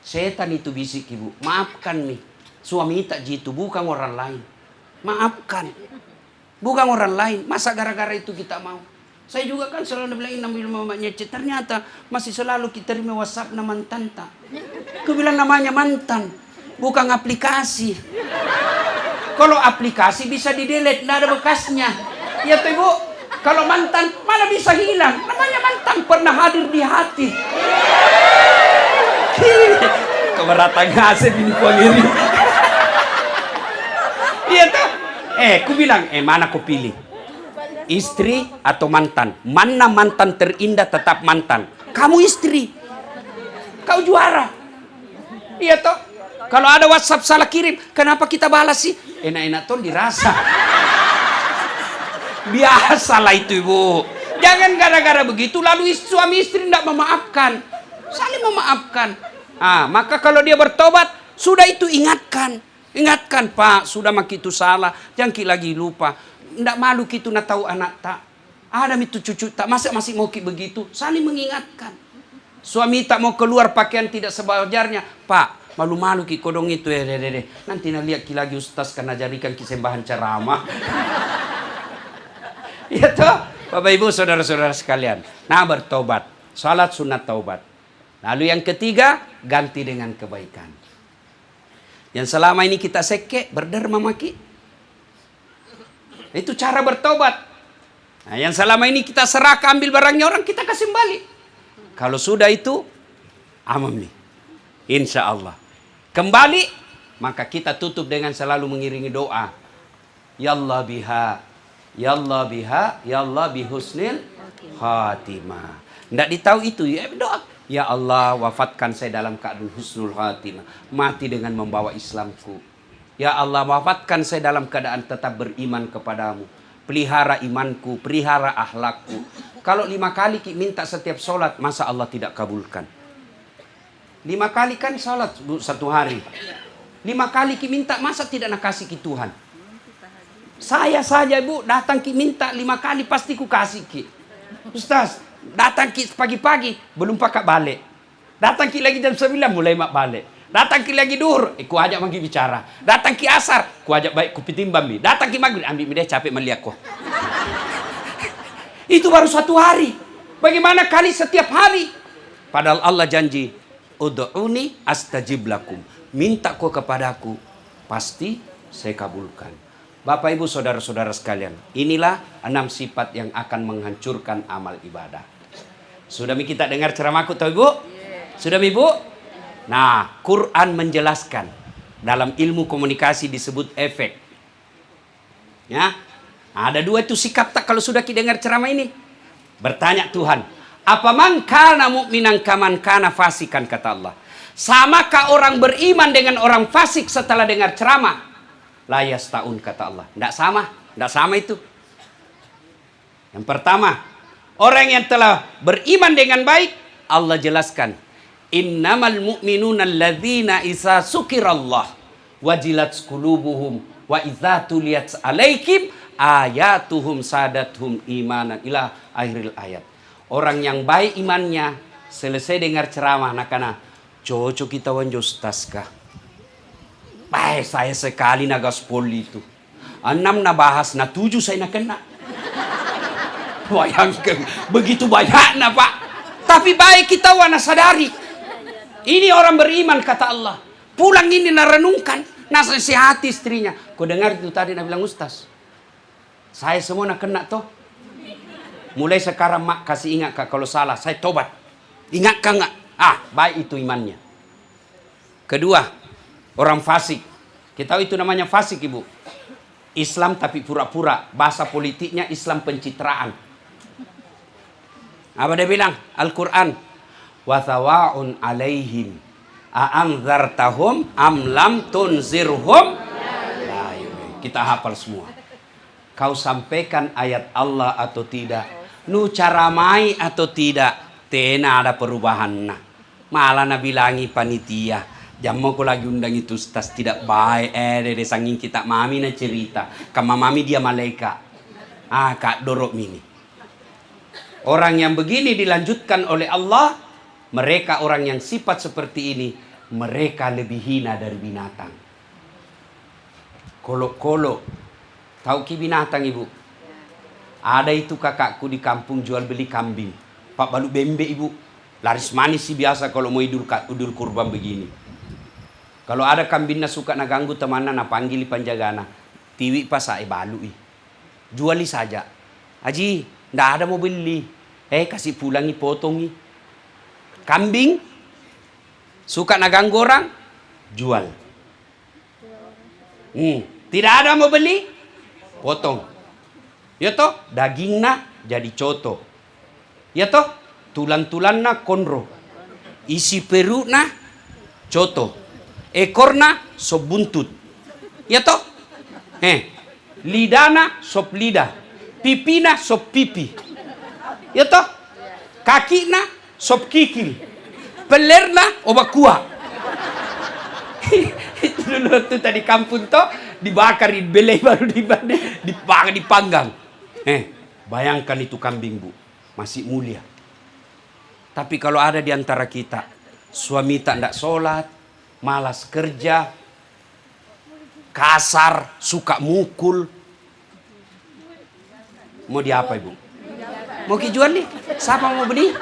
S1: Setan itu bisik Ibu. Maafkan nih. Suami tak jitu, bukan orang lain. Maafkan. Bukan orang lain. Masa gara-gara itu kita mau? Saya juga kan selalu bilang namanya mamanya ternyata masih selalu kita terima WhatsApp na mantan tak. Aku bilang namanya mantan, bukan aplikasi. Kalau aplikasi bisa di-delete, nggak ada bekasnya. Ya tuh ibu, kalau mantan mana bisa hilang? Namanya mantan pernah hadir di hati. Keberatan ngasih ini pengiri. Iya tuh. Ku bilang, mana ku pilih? Istri atau mantan? Mana mantan terindah tetap mantan? Kamu istri. Kau juara. Iya toh. Kalau ada WhatsApp salah kirim, kenapa kita balas sih? Enak-enak tuh dirasa. Biasalah itu ibu. Jangan gara-gara begitu lalu suami istri tidak memaafkan. Saling memaafkan. Maka kalau dia bertobat, sudah itu ingatkan. Ingatkan, Pak, sudah mak itu salah. Jangan lagi lupa. Tidak malu kita nak tahu anak tak. Ada itu cucu tak. Masa masih mau begitu? Saling mengingatkan. Suami tak mau keluar pakaian tidak sewajarnya. Pak, malu-malu ki kodong itu nanti nak lihat ki lagi ustaz kan ajarikan ki sembahan ceramah. Ya toh, Bapak Ibu saudara-saudara sekalian. Nah, bertobat, salat sunat taubat. Lalu yang ketiga, ganti dengan kebaikan. Yang selama ini kita seke, berderma maki. Itu cara bertobat. Nah, yang selama ini kita serahkan ambil barangnya orang, kita kasih kembali. Kalau sudah itu, aman nih. Insya Allah. Kembali, maka kita tutup dengan selalu mengiringi doa. Ya Allah biha, ya Allah biha, ya Allah bihusnil khatimah. Tidak ditahu itu, ya doa. Ya Allah, wafatkan saya dalam keadaan husnul khatimah. Mati dengan membawa Islamku. Ya Allah, wafatkan saya dalam keadaan tetap beriman kepadamu. Pelihara imanku, pelihara akhlakku. Kalau 5 kali minta setiap sholat, masa Allah tidak kabulkan? 5 kali kan sholat satu hari. 5 kali minta, masa tidak nak kasih ki Tuhan? Saya saja ibu, datang ki minta 5 kali pasti ku kasih ki. Ustaz, datang ki pagi-pagi, belum pakai balik. Datang ki lagi jam 9, mulai mak balik. Datang ki lagi duhur, ku ajak manggi bicara. Datang ki asar, ku ajak baik ku pitimbang bi. Datang ki maghrib, ambil dia capek melihat ko. Itu baru 1 hari. Bagaimana kali setiap hari? Padahal Allah janji, ud'uni astajib lakum. Minta kau kepadaku, pasti saya kabulkan. Bapak Ibu saudara-saudara sekalian, inilah 6 sifat yang akan menghancurkan amal ibadah. Sudah kita dengar ceramahku tahu Ibu? Sudah Ibu? Nah, Quran menjelaskan dalam ilmu komunikasi disebut efek. Ya, ada 2 itu sikap tak kalau sudah kita dengar ceramah ini. Bertanya Tuhan, apa man kana mu'minan kaman kana fasikan, kata Allah. Samakah orang beriman dengan orang fasik setelah dengar ceramah? La yastaun, kata Allah. Tidak sama, tidak sama itu. Yang pertama, orang yang telah beriman dengan baik, Allah jelaskan, innamal mu'minuna alladzina isa sukirallah wajilat qulubuhum wa idza tuliyat alaikum ayatuhum sadathum imanan ila akhiril ayat. Orang yang baik imannya selesai dengar ceramah nakana cocok kita wanjo ustaz kah? Baik saya sekali na gaspol itu. 6 na bahas na 7 saya na kena. Bayangkan begitu banyak na Pak. Tapi baik kita wana sadari. Ini orang beriman kata Allah. Pulang ini na renungkan, nasihati istrinya. Kau dengar itu tadi na bilang ustaz. Saya semua nak kena toh. Mulai sekarang mak kasih ingat kak kalau salah saya tobat. Ingat kak nggak? Baik itu imannya. Kedua, orang fasik. Kita tahu itu namanya fasik ibu. Islam tapi pura-pura. Bahasa politiknya Islam pencitraan. Apa dia bilang? Al-Quran. Wathawa'un alaihim a'anzartahum am lam tunzirhum. Kita hafal semua. Kau sampaikan ayat Allah atau tidak, nu caramai atau tidak, tena ada perubahan. Malah na bilangi panitia, jam mau lagi undang itu ustaz tidak baik. Dede sanging kita mami na cerita, kama mami dia malaikat. Kak dorok mini. Orang yang begini dilanjutkan oleh Allah, mereka orang yang sifat seperti ini, mereka lebih hina dari binatang. Kolok-kolok. Tahu ki binatang ibu? Ada itu kakakku di kampung jual beli kambing. Pak balu bembe ibu. Laris manis sih biasa kalau mau idul kurban begini. Kalau ada kambingnya suka na ganggu temannya na panggil panjagana. Tiwi pa sa ibalu juali saja. Haji, ndak ada mau beli. Kasih pulang potong kambing, suka naganggu orang, jual. Tidak ada mau beli, potong. Ya toh, dagingnya jadi coto. Ya toh, tulang-tulangnya konro. Isi perutnya coto. Ekornya sop buntut. Ya toh? Lidahnya sop lidah. Pipina sop pipi. Ya toh? Kakina sop kikil. Pelerna obat kuah. Itu dulu tuh tadi kampung toh dibakar, dibelai baru dipanggang. Bayangkan itu kambing, Bu. Masih mulia. Tapi kalau ada di antara kita suami tak ndak sholat, malas kerja, kasar, suka mukul, mau diapa Ibu? Mau dijual nih? Siapa mau beli?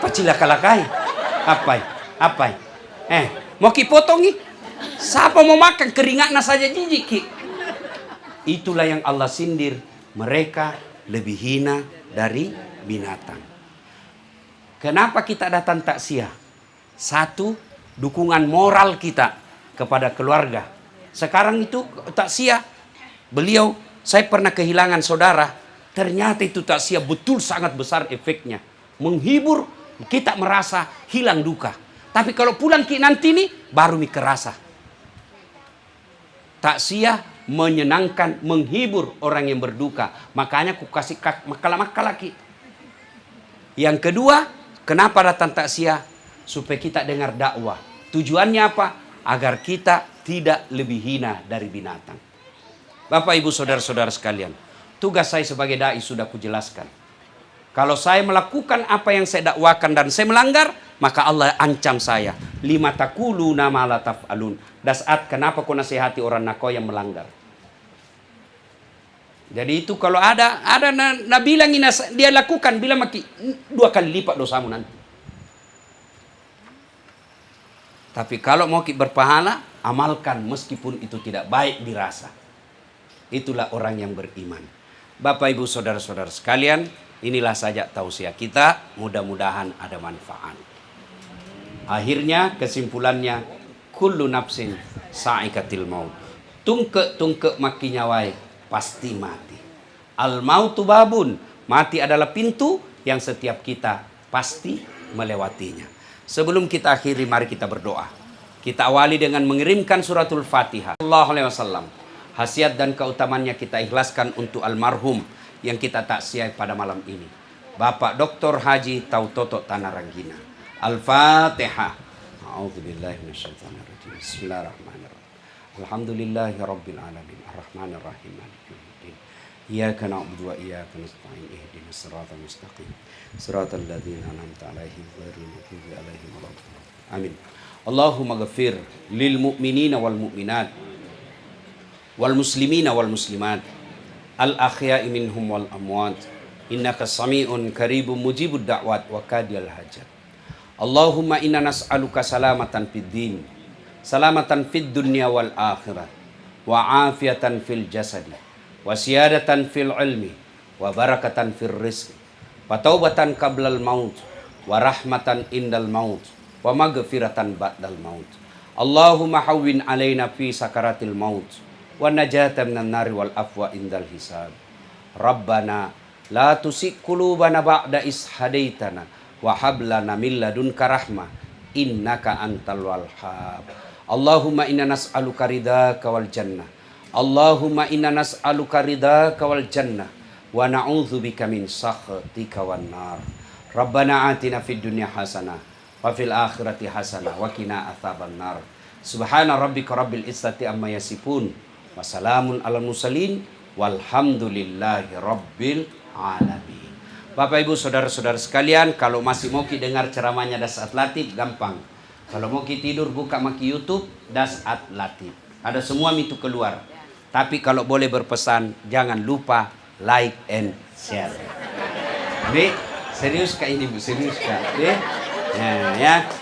S1: Pacilakalakai. Apa? Mau potong nih? Siapa mau makan? Keringatnya saja jijik ki. Itulah yang Allah sindir. Mereka lebih hina dari binatang. Kenapa kita datang takziah? Satu, dukungan moral kita kepada keluarga. Sekarang itu takziah. Saya pernah kehilangan saudara. Ternyata itu takziah betul sangat besar efeknya. Menghibur, kita merasa hilang duka. Tapi kalau pulang nanti nih, baru kerasa. Takziah menyenangkan, menghibur orang yang berduka. Makanya aku kasih makala lagi. Yang kedua, kenapa datang takziah? Supaya kita dengar dakwah. Tujuannya apa? Agar kita tidak lebih hina dari binatang. Bapak, Ibu, saudara-saudara sekalian, tugas saya sebagai dai sudah kujelaskan. Kalau saya melakukan apa yang saya dakwakan dan saya melanggar, maka Allah ancam saya. Lima taquluna ma la taf'alun. Dasat, kenapa kau nasihati orang nako yang melanggar? Jadi itu kalau ada bilang ini dia lakukan, bilang maki 2 kali lipat dosamu nanti. Tapi kalau mau berpahala, amalkan meskipun itu tidak baik dirasa. Itulah orang yang beriman. Bapak, Ibu, saudara-saudara sekalian, inilah saja tausiah kita. Mudah-mudahan ada manfaat. Akhirnya kesimpulannya, kullu nafsin sa'ikatil maut. Tungke maki nyawai, pasti mati. Al mautu babun, mati adalah pintu yang setiap kita pasti melewatinya. Sebelum kita akhiri, mari kita berdoa. Kita awali dengan mengirimkan suratul Fatihah. Sallallahu alaihi wasallam. Hasiat dan keutamannya kita ikhlaskan untuk almarhum yang kita taksiah pada malam ini. Bapak Dr. Haji Tautoto Tanah Ranggina. Al-Fatihah. A'udzubillahi minasyaitonirrajim. Bismillahirrahmanirrahim. Alhamdulillahirabbil alamin. Arrahmanirrahim. Maliki yaumiddin. Iyyaka na'budu wa iyyaka nasta'in. Ihdinas siratal mustaqim. Siratal ladzina an'amta 'alaihim ghairil maghdubi 'alaihim waladdallin. Amin. Allahumma ghafir lil mu'minina wal mu'minat wal muslimina wal muslimat al ahya'i minhum wal amwat innaka sami'un qaribun mujibud da'wat wa qadiyal hajat. Allahumma inna nas'aluka salamatan fid din, salamatan fid dunya wal akhirah, wa afiatan fil jasadi, wa siyadatan fil ilmi, wa barakatan fil rizqi, wa taubatan qablal maut, wa rahmatan indal maut, wa maghfiratan ba'dal maut. Allahumma hawwin alaina fi sakaratil maut, wa najata minan nari wal afwa indal hisab. Rabbana la tusik qulubana ba'da is hadaitana wa hab lana min ladunka rahmah innaka antal wahhab. Allahumma inna nas'aluka ridhaka wal jannah. Allahumma inna nas'aluka ridhaka wal jannah wa na'udzubika min sakhatika wan nar. Rabbana atina fid dunya hasanah wa fil akhirati hasanah wa qina adzaban nar. Subhana rabbika rabbil izzati amma yasifun. Wassalamun ala mursalin walhamdulillahi rabbil alamin. Bapak, Ibu, saudara-saudara sekalian, kalau masih mau dengar ceramahnya Dasat Latif, gampang. Kalau mau tidur, buka maki YouTube Dasat Latif. Ada semua itu keluar. Tapi kalau boleh berpesan, jangan lupa like and share. Serius kah ini, Bu? Serius kah? Ya.